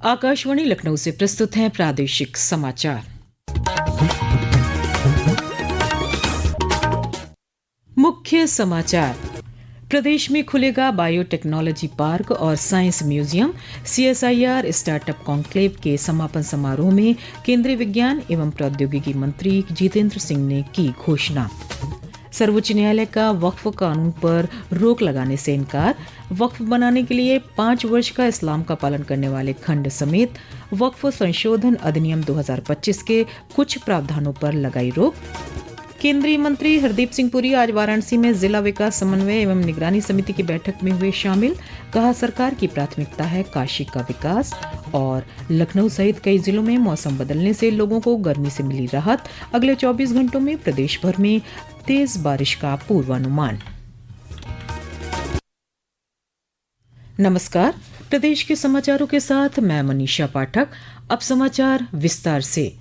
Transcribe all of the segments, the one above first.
आकाशवाणी लखनऊ से प्रस्तुत हैं प्रादेशिक समाचार। मुख्य समाचार। प्रदेश में खुलेगा बायोटेक्नोलॉजी पार्क और science museum. CSIR startup conclave के समापन समारोह में केंद्रीय विज्ञान एवं प्रौद्योगिकी मंत्री जितेंद्र सिंह ने की घोषणा। सर्वोच्च न्यायालय का वक्फ कानून पर रोक लगाने से इनकार। वक्फ बनाने के लिए 5 वर्ष का इस्लाम का पालन करने वाले खंड समेत वक्फ संशोधन अधिनियम 2025 के कुछ प्रावधानों पर लगाई रोक। केंद्रीय मंत्री हरदीप सिंह पुरी आज वाराणसी में जिला विकास समन्वय एवं निगरानी समिति की बैठक में हुए शामिल। कहा, सरकार की प्राथमिकता है काशी का विकास। और लखनऊ सहित कई जिलों में मौसम बदलने से लोगों को गर्मी से मिली राहत। अगले 24 घंटों में प्रदेश भर में तेज बारिश का पूर्वानुमान। नमस्कार, प्रदेश के समाचारों के साथ मैं मनीषा पाठक। अब समाचार विस्तार से।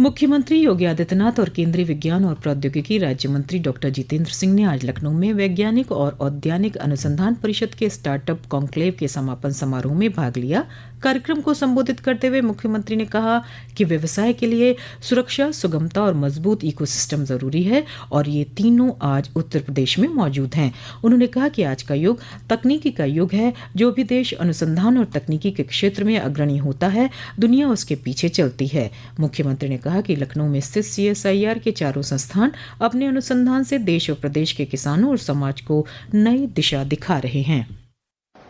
मुख्यमंत्री योगी आदित्यनाथ और केंद्रीय विज्ञान और प्रौद्योगिकी राज्य मंत्री डॉक्टर जितेंद्र सिंह ने आज लखनऊ में वैज्ञानिक और औद्यानिक अनुसंधान परिषद के स्टार्टअप कॉन्क्लेव के समापन समारोह में भाग लिया। कार्यक्रम को संबोधित करते हुए मुख्यमंत्री ने कहा कि व्यवसाय के लिए सुरक्षा, सुगमता और मजबूत इकोसिस्टम जरूरी है और ये तीनों आज उत्तर प्रदेश में मौजूद हैं। उन्होंने कहा कि आज का युग तकनीकी का युग है। जो भी देश अनुसंधान और तकनीकी के क्षेत्र में अग्रणी होता है, दुनिया उसके पीछे चलती है। मुख्यमंत्री ने कहा कि लखनऊ में स्थित CSIR के चारों संस्थान अपने अनुसंधान से देश और प्रदेश के किसानों और समाज को नई दिशा दिखा रहे हैं।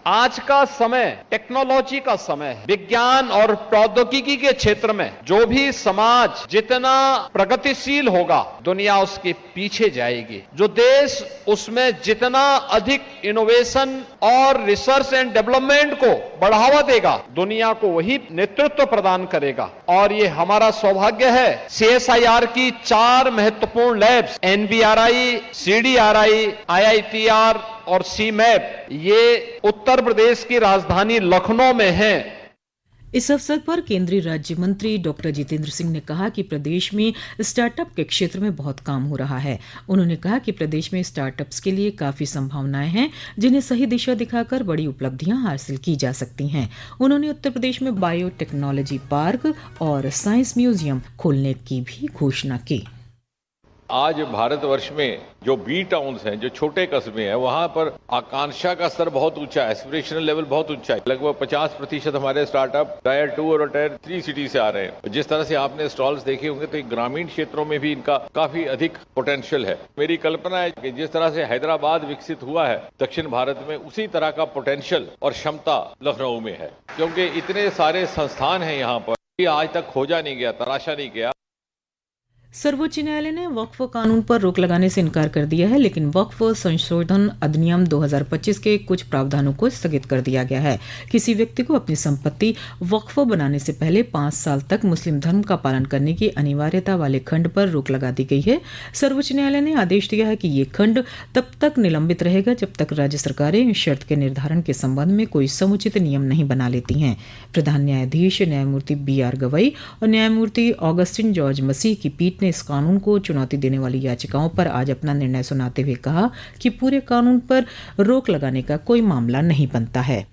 आज का समय टेक्नोलॉजी का समय है। विज्ञान और प्रौद्योगिकी के क्षेत्र में जो भी समाज जितना प्रगतिशील होगा, दुनिया उसके पीछे जाएगी। जो देश उसमें जितना अधिक इनोवेशन और रिसर्च एंड डेवलपमेंट को बढ़ावा देगा, दुनिया को वही नेतृत्व प्रदान करेगा। और ये हमारा सौभाग्य है, CSIR की 4 महत्वपूर्ण लैब्स NBRI, CDRI, IITR और CMAP ये उत्तर प्रदेश की राजधानी लखनऊ में है। इस अवसर पर केंद्रीय राज्य मंत्री डॉक्टर जितेंद्र सिंह ने कहा कि प्रदेश में स्टार्टअप के क्षेत्र में बहुत काम हो रहा है। उन्होंने कहा कि प्रदेश में स्टार्टअप्स के लिए काफी संभावनाएं हैं, जिन्हें सही दिशा दिखाकर बड़ी उपलब्धियां हासिल की जा सकती हैं। उन्होंने उत्तर प्रदेश में बायोटेक्नोलॉजी पार्क और साइंस म्यूजियम खोलने की भी घोषणा की। आज भारतवर्ष में जो बी टाउन्स हैं, जो छोटे कस्बे हैं, वहां पर आकांक्षा का स्तर बहुत ऊंचा है, एस्पिरेशनल लेवल बहुत ऊंचा है। लगभग 50% हमारे स्टार्टअप टायर 2 और टायर 3 सिटी से आ रहे हैं। जिस तरह से आपने स्टॉल्स देखे होंगे तो ग्रामीण क्षेत्रों में भी इनका काफी अधिक पोटेंशियल है। मेरी कल्पना है कि जिस तरह से हैदराबाद विकसित हुआ है दक्षिण भारत में, उसी तरह का पोटेंशियल और क्षमता लखनऊ में है, क्योंकि इतने सारे संस्थान हैं यहाँ पर, आज तक खोजा नहीं गया, तराशा नहीं गया। सर्वोच्च न्यायालय ने वक्फ कानून पर रोक लगाने से इनकार कर दिया है, लेकिन वक्फ संशोधन अधिनियम 2025 के कुछ प्रावधानों को स्थगित कर दिया गया है। किसी व्यक्ति को अपनी संपत्ति वक्फ बनाने से पहले 5 साल तक मुस्लिम धर्म का पालन करने की अनिवार्यता वाले खंड पर रोक लगा दी गई है। सर्वोच्च न्यायालय ने आदेश दिया है कि ये खंड तब तक निलंबित रहेगा जब तक राज्य सरकारें इस शर्त के निर्धारण के संबंध में कोई समुचित नियम नहीं बना लेती हैं। प्रधान न्यायाधीश न्यायमूर्ति BR गवई और न्यायमूर्ति ऑगस्टिन जॉर्ज मसीह की पीठ ने इस कानून को चुनौती देने वाली याचिकाओं पर आज अपना निर्णय सुनाते हुए कहा कि पूरे कानून पर रोक लगाने का कोई मामला नहीं बनता है।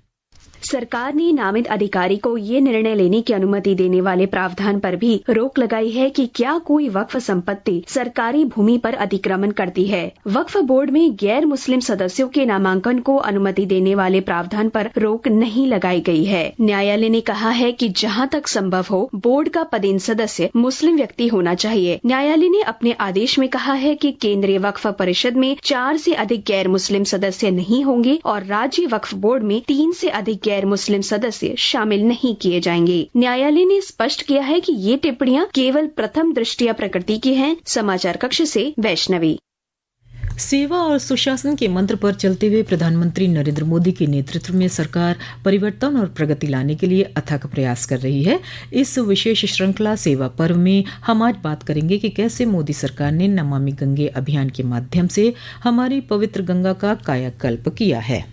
सरकार ने नामित अधिकारी को ये निर्णय लेने की अनुमति देने वाले प्रावधान पर भी रोक लगाई है कि क्या कोई वक्फ संपत्ति सरकारी भूमि पर अतिक्रमण करती है। वक्फ बोर्ड में गैर मुस्लिम सदस्यों के नामांकन को अनुमति देने वाले प्रावधान पर रोक नहीं लगाई गई है। न्यायालय ने कहा है कि जहां तक संभव हो, बोर्ड का पदेन सदस्य मुस्लिम व्यक्ति होना चाहिए। न्यायालय ने अपने आदेश में कहा है कि केंद्रीय वक्फ परिषद में 4 से अधिक गैर मुस्लिम सदस्य नहीं होंगे और राज्य वक्फ बोर्ड में 3 से अधिक गैर मुस्लिम सदस्य शामिल नहीं किए जाएंगे। न्यायालय ने स्पष्ट किया है कि ये टिप्पणियां केवल प्रथम दृष्टया प्रकृति की हैं। समाचार कक्ष से वैष्णवी। सेवा और सुशासन के मंत्र पर चलते हुए प्रधानमंत्री नरेंद्र मोदी के नेतृत्व में सरकार परिवर्तन और प्रगति लाने के लिए अथक प्रयास कर रही है। इस विशेष श्रृंखला सेवा पर्व में हम आज बात करेंगे कि कैसे मोदी सरकार ने नमामि गंगे अभियान के माध्यम से हमारी पवित्र गंगा का कायाकल्प किया है।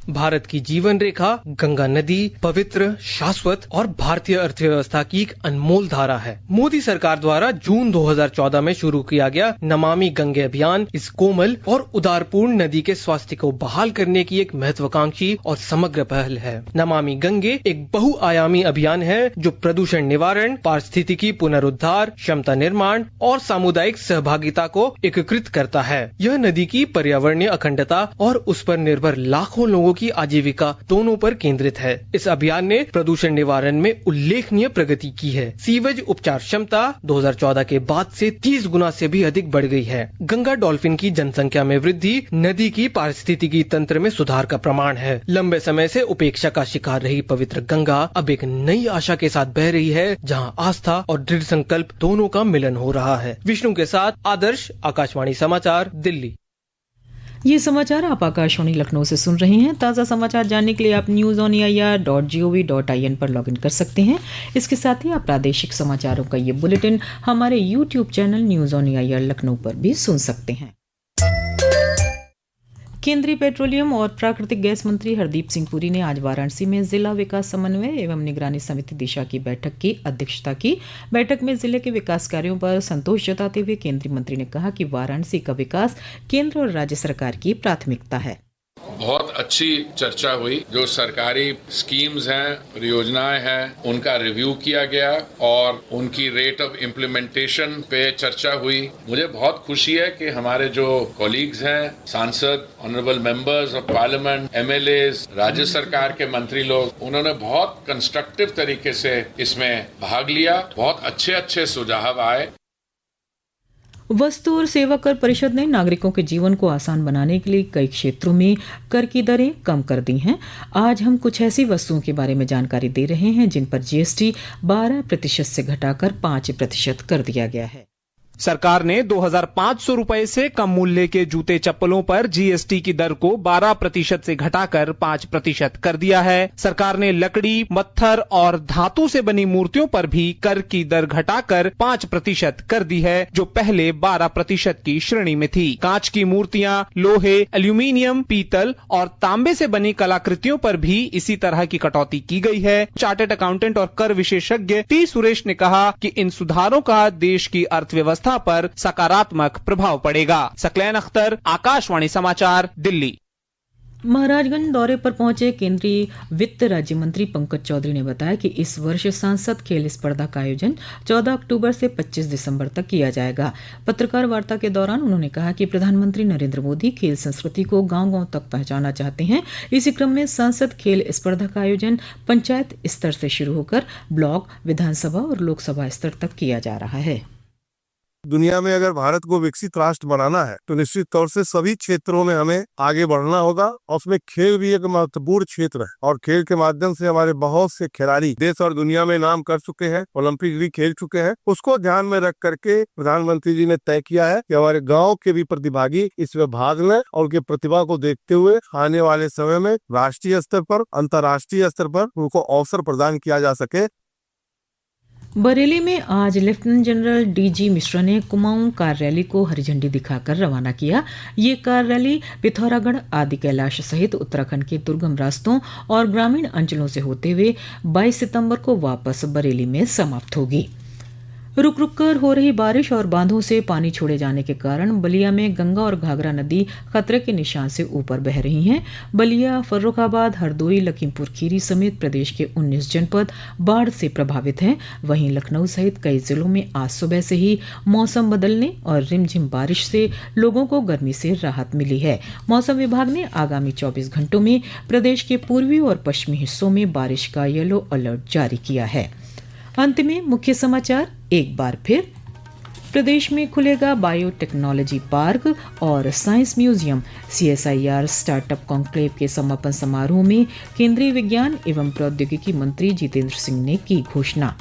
भारत की जीवन रेखा गंगा नदी पवित्र, शाश्वत और भारतीय अर्थव्यवस्था की एक अनमोल धारा है। मोदी सरकार द्वारा जून 2014 में शुरू किया गया नमामि गंगे अभियान इस कोमल और उदारपूर्ण नदी के स्वास्थ्य को बहाल करने की एक महत्वाकांक्षी और समग्र पहल है। नमामि गंगे एक बहुआयामी अभियान है जो प्रदूषण निवारण, पारिस्थितिकी पुनरुद्धार, क्षमता निर्माण और सामुदायिक सहभागिता को एकीकृत करता है। यह नदी की पर्यावरणीय अखंडता और उस पर निर्भर लाखों लोगों की आजीविका दोनों पर केंद्रित है। इस अभियान ने प्रदूषण निवारण में उल्लेखनीय प्रगति की है। सीवेज उपचार क्षमता 2014 के बाद से 30 गुना से भी अधिक बढ़ गई है। गंगा डॉल्फिन की जनसंख्या में वृद्धि नदी की पारिस्थितिकी तंत्र में सुधार का प्रमाण है। लंबे समय से उपेक्षा का शिकार रही पवित्र गंगा अब एक नई आशा के साथ बह रही है, जहां आस्था और दृढ़ संकल्प दोनों का मिलन हो रहा है। विष्णु के साथ आदर्श, आकाशवाणी समाचार, दिल्ली। ये समाचार आप आकाशवाणी लखनऊ से सुन रहे हैं। ताज़ा समाचार जानने के लिए आप newsonair.gov.in पर लॉगिन कर सकते हैं। इसके साथ ही आप प्रादेशिक समाचारों का ये बुलेटिन हमारे YouTube channel news on AIR Lucknow पर भी सुन सकते हैं। केंद्रीय पेट्रोलियम और प्राकृतिक गैस मंत्री हरदीप सिंह पुरी ने आज वाराणसी में जिला विकास समन्वय एवं निगरानी समिति दिशा की बैठक की अध्यक्षता की। बैठक में जिले के विकास कार्यों पर संतोष जताते हुए केंद्रीय मंत्री ने कहा कि वाराणसी का विकास केंद्र और राज्य सरकार की प्राथमिकता है। बहुत अच्छी चर्चा हुई। जो सरकारी स्कीम्स हैं, परियोजनाएं हैं, उनका रिव्यू किया गया और उनकी रेट ऑफ इम्प्लीमेंटेशन पे चर्चा हुई। मुझे बहुत खुशी है कि हमारे जो कॉलीग्स हैं, सांसद, honourable members of parliament, MLAs, राज्य सरकार के मंत्री लोग, उन्होंने बहुत कंस्ट्रक्टिव तरीके से इसमें भाग लिया। बहुत अच्छे सुझाव आए। वस्तु और सेवा कर परिषद ने नागरिकों के जीवन को आसान बनाने के लिए कई क्षेत्रों में कर की दरें कम कर दी हैं। आज हम कुछ ऐसी वस्तुओं के बारे में जानकारी दे रहे हैं जिन पर जीएसटी 12% से घटाकर 5% कर दिया गया है। सरकार ने 2,500 रुपए से कम मूल्य के जूते चप्पलों पर जीएसटी की दर को 12% से घटाकर 5% कर दिया है। सरकार ने लकड़ी, पत्थर और धातु से बनी मूर्तियों पर भी कर की दर घटाकर 5% कर दी है, जो पहले 12% की श्रेणी में थी। कांच की मूर्तियां, लोहे, एल्यूमीनियम, पीतल और तांबे से बनी कलाकृतियों पर भी इसी तरह की कटौती की गई है। चार्टर्ड अकाउंटेंट और कर विशेषज्ञ टी सुरेश ने कहा कि इन सुधारों का देश की अर्थव्यवस्था पर सकारात्मक प्रभाव पड़ेगा। सकलैन अख्तर, आकाशवाणी समाचार, दिल्ली। महाराजगंज दौरे पर पहुंचे केंद्रीय वित्त राज्य मंत्री पंकज चौधरी ने बताया कि इस वर्ष सांसद खेल स्पर्धा का आयोजन 14 अक्टूबर से 25 दिसंबर तक किया जाएगा। पत्रकार वार्ता के दौरान उन्होंने कहा कि प्रधानमंत्री नरेंद्र मोदी खेल संस्कृति को गांव-गांव तक पहुंचाना चाहते हैं। इसी क्रम में सांसद खेल स्पर्धा का आयोजन पंचायत स्तर से शुरू होकर ब्लॉक, विधानसभा और लोकसभा स्तर तक किया जा रहा है। दुनिया में अगर भारत को विकसित राष्ट्र बनाना है तो निश्चित तौर से सभी क्षेत्रों में हमें आगे बढ़ना होगा और उसमें खेल भी एक महत्वपूर्ण क्षेत्र है और खेल के माध्यम से हमारे बहुत से खिलाड़ी देश और दुनिया में नाम कर चुके हैं, ओलंपिक भी खेल चुके हैं। उसको ध्यान में रख करके प्रधानमंत्री जी ने तय किया है कि हमारे गाँव के भी प्रतिभागी इसमें भाग लें और उनके प्रतिभा को देखते हुए आने वाले समय में राष्ट्रीय स्तर पर, अंतर्राष्ट्रीय स्तर पर उनको अवसर प्रदान किया जा सके। बरेली में आज लेफ्टिनेंट जनरल डीजी मिश्रा ने कुमाऊं कार रैली को हरी झंडी दिखाकर रवाना किया। ये कार रैली पिथौरागढ़, आदि कैलाश सहित उत्तराखंड के दुर्गम रास्तों और ग्रामीण अंचलों से होते हुए 22 सितंबर को वापस बरेली में समाप्त होगी। रुक रुक कर हो रही बारिश और बांधों से पानी छोड़े जाने के कारण बलिया में गंगा और घाघरा नदी खतरे के निशान से ऊपर बह रही हैं। बलिया, फर्रुखाबाद, हरदोई, लखीमपुर खीरी समेत प्रदेश के 19 जनपद बाढ़ से प्रभावित हैं। वहीं लखनऊ सहित कई जिलों में आज सुबह से ही मौसम बदलने और रिमझिम बारिश से लोगों को गर्मी से राहत मिली है। मौसम विभाग ने आगामी 24 घंटों में प्रदेश के पूर्वी और पश्चिमी हिस्सों में बारिश का येलो अलर्ट जारी किया है। अंत में मुख्य समाचार एक बार फिर। प्रदेश में खुलेगा बायोटेक्नोलॉजी पार्क और science museum. CSIR startup conclave के समापन समारोह में केंद्रीय विज्ञान एवं प्रौद्योगिकी मंत्री जितेंद्र सिंह ने की घोषणा।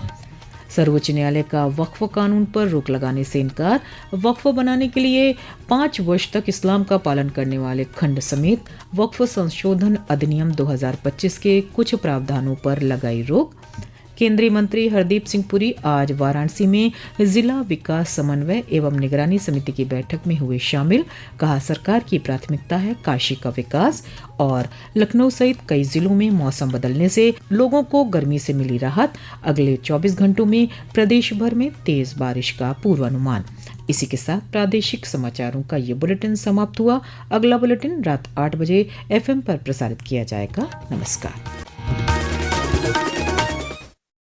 सर्वोच्च न्यायालय का वक्फ कानून पर रोक लगाने से इनकार। वक्फ बनाने के लिए 5 वर्ष तक इस्लाम का पालन करने वाले खंड समेत वक्फ संशोधन अधिनियम 2025 के कुछ प्रावधानों पर लगाई रोक। केंद्रीय मंत्री हरदीप सिंह पुरी आज वाराणसी में जिला विकास समन्वय एवं निगरानी समिति की बैठक में हुए शामिल। कहा, सरकार की प्राथमिकता है काशी का विकास। और लखनऊ सहित कई जिलों में मौसम बदलने से लोगों को गर्मी से मिली राहत। अगले 24 घंटों में प्रदेश भर में तेज बारिश का पूर्वानुमान। इसी के साथ प्रादेशिक समाचारों का ये बुलेटिन समाप्त हुआ। अगला बुलेटिन रात 8 बजे FM पर प्रसारित किया जाएगा। नमस्कार।